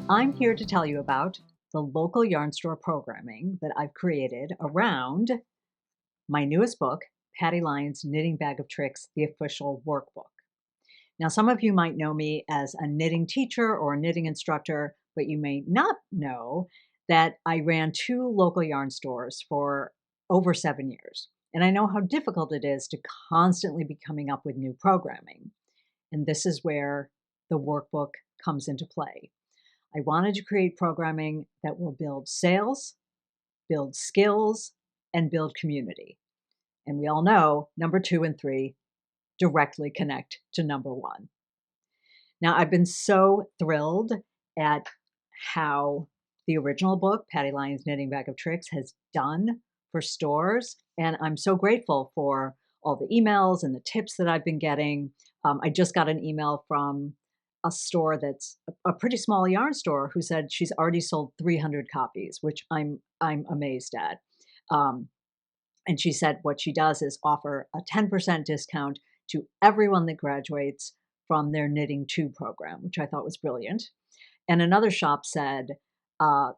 I'm here to tell you about the local yarn store programming that I've created around my newest book, Patty Lyons Knitting Bag of Tricks, the official workbook. Now, some of you might know me as a knitting teacher or a knitting instructor, but you may not know that I ran two local yarn stores for over 7 years. And I know how difficult it is to constantly be coming up with new programming. And this is where the workbook comes into play. I wanted to create programming that will build sales, build skills, and build community. And we all know number 2 and 3 directly connect to number 1. Now, I've been so thrilled at how the original book, Patty Lyons Knitting Bag of Tricks, has done for stores. And I'm so grateful for all the emails and the tips that I've been getting. I just got an email from a store that's a pretty small yarn store who said she's already sold 300 copies, which I'm amazed at. And she said what she does is offer a 10% discount to everyone that graduates from their Knitting 2 program, which I thought was brilliant. And another shop said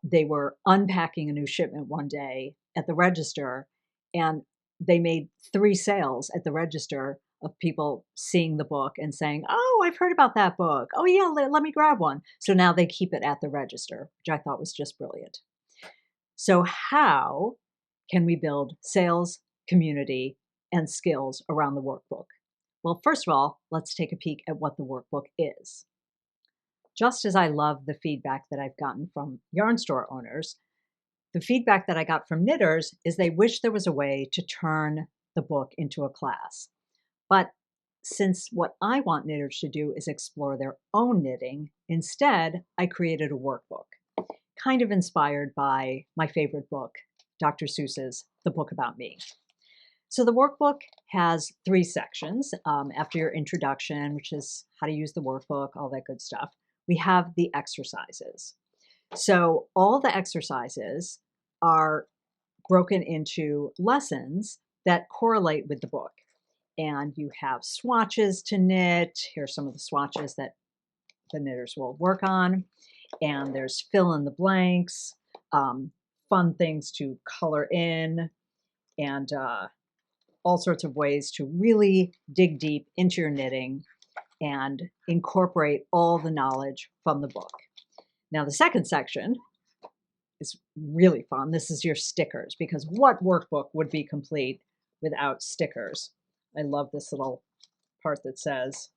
they were unpacking a new shipment one day at the register, and they made 3 sales at the register of people seeing the book and saying, "Oh, I've heard about that book. Oh, yeah, let me grab one." So now they keep it at the register, which I thought was just brilliant. So, how can we build sales, community, and skills around the workbook? Well, first of all, let's take a peek at what the workbook is. Just as I love the feedback that I've gotten from yarn store owners, the feedback that I got from knitters is they wish there was a way to turn the book into a class. But since what I want knitters to do is explore their own knitting, instead, I created a workbook, kind of inspired by my favorite book, Dr. Seuss's The Book About Me. So the workbook has 3 sections. After your introduction, which is how to use the workbook, all that good stuff, we have the exercises. So all the exercises are broken into lessons that correlate with the book. And you have swatches to knit. Here's some of the swatches that the knitters will work on. And there's fill in the blanks, fun things to color in, and all sorts of ways to really dig deep into your knitting and incorporate all the knowledge from the book. Now, the second section is really fun. This is your stickers, because what workbook would be complete without stickers? I love this little part that says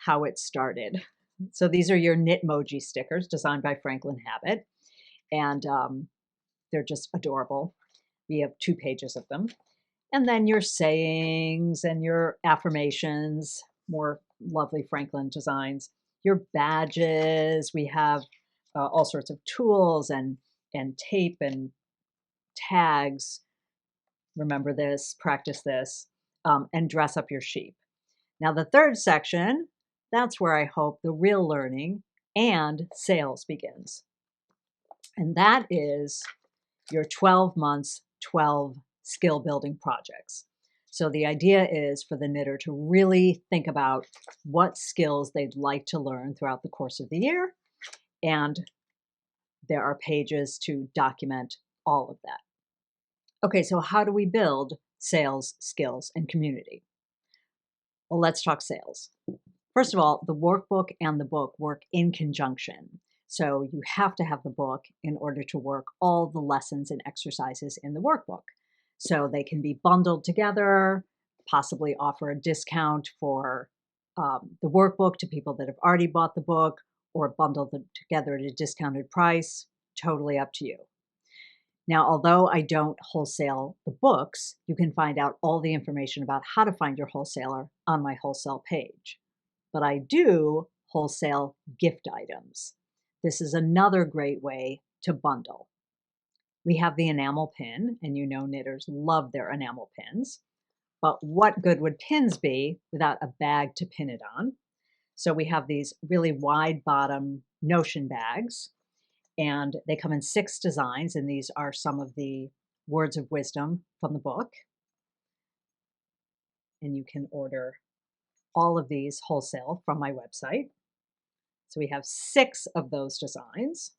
how it started. So these are your Knitmoji stickers designed by Franklin Habit, and they're just adorable. We have 2 pages of them. And then your sayings and your affirmations, more lovely Franklin designs. Your badges, we have all sorts of tools and tape and tags. Remember this, practice this, and dress up your sheep. Now, the third section, that's where I hope the real learning and sales begins. And that is your 12 months, 12 skill building projects. So the idea is for the knitter to really think about what skills they'd like to learn throughout the course of the year. And there are pages to document all of that. Okay, so how do we build sales, skills, and community? Well, let's talk sales. First of all, the workbook and the book work in conjunction. So you have to have the book in order to work all the lessons and exercises in the workbook. So they can be bundled together, possibly offer a discount for the workbook to people that have already bought the book, or bundle them together at a discounted price. Totally up to you. Now, although I don't wholesale the books, you can find out all the information about how to find your wholesaler on my wholesale page. But I do wholesale gift items. This is another great way to bundle. We have the enamel pin, and you know knitters love their enamel pins. But what good would pins be without a bag to pin it on? So we have these really wide bottom notion bags, and they come in 6 designs, and these are some of the words of wisdom from the book. And you can order all of these wholesale from my website. So we have 6 of those designs.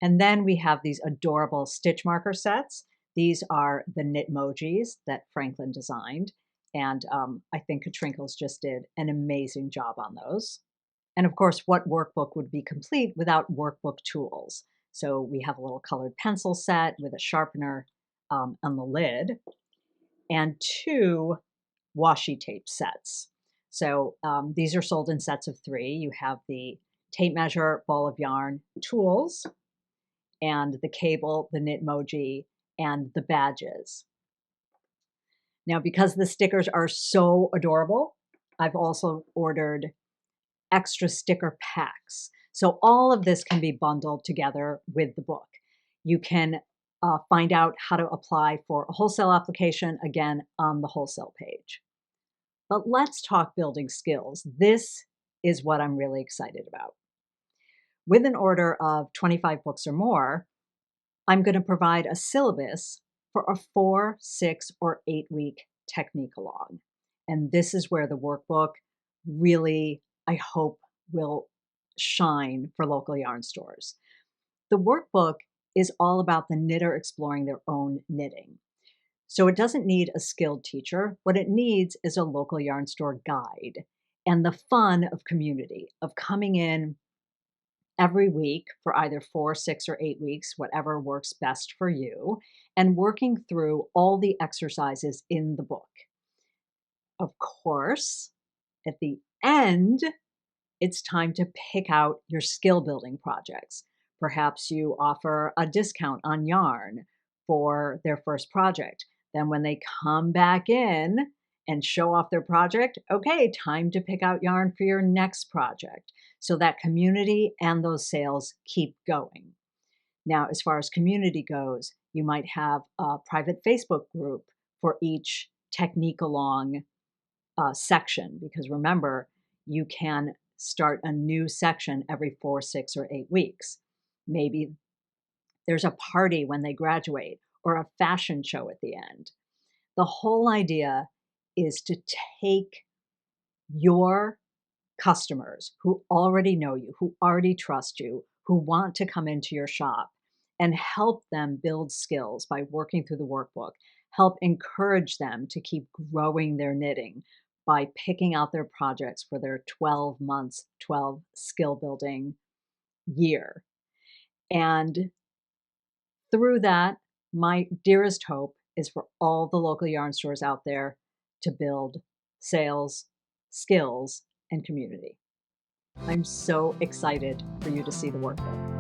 And then we have these adorable stitch marker sets. These are the Knitmojis that Franklin designed. And I think Katrinkles just did an amazing job on those. And of course, what workbook would be complete without workbook tools? So we have a little colored pencil set with a sharpener on the lid and 2 washi tape sets. So these are sold in sets of 3. You have the tape measure, ball of yarn, tools, and the cable, the Knitmoji, and the badges. Now, because the stickers are so adorable, I've also ordered extra sticker packs. So all of this can be bundled together with the book. You can find out how to apply for a wholesale application, again, on the wholesale page. But let's talk building skills. This is what I'm really excited about. With an order of 25 books or more, I'm going to provide a syllabus for a 4, 6, or 8-week technique along. And this is where the workbook really, I hope, will shine for local yarn stores. The workbook is all about the knitter exploring their own knitting. So it doesn't need a skilled teacher. What it needs is a local yarn store guide and the fun of community, of coming in every week for either 4, 6, or 8 weeks, whatever works best for you, and working through all the exercises in the book. Of course, at the end, it's time to pick out your skill building projects. Perhaps you offer a discount on yarn for their first project. Then when they come back in and show off their project, okay, time to pick out yarn for your next project. So that community and those sales keep going. Now, as far as community goes, you might have a private Facebook group for each technique along section, because remember, you can start a new section every 4, 6, or 8 weeks. Maybe there's a party when they graduate or a fashion show at the end. The whole idea is to take your customers who already know you, who already trust you, who want to come into your shop, and help them build skills by working through the workbook. Help encourage them to keep growing their knitting by picking out their projects for their 12 months, 12 skill building year. And through that, my dearest hope is for all the local yarn stores out there to build sales, skills, and community. I'm so excited for you to see the workbook.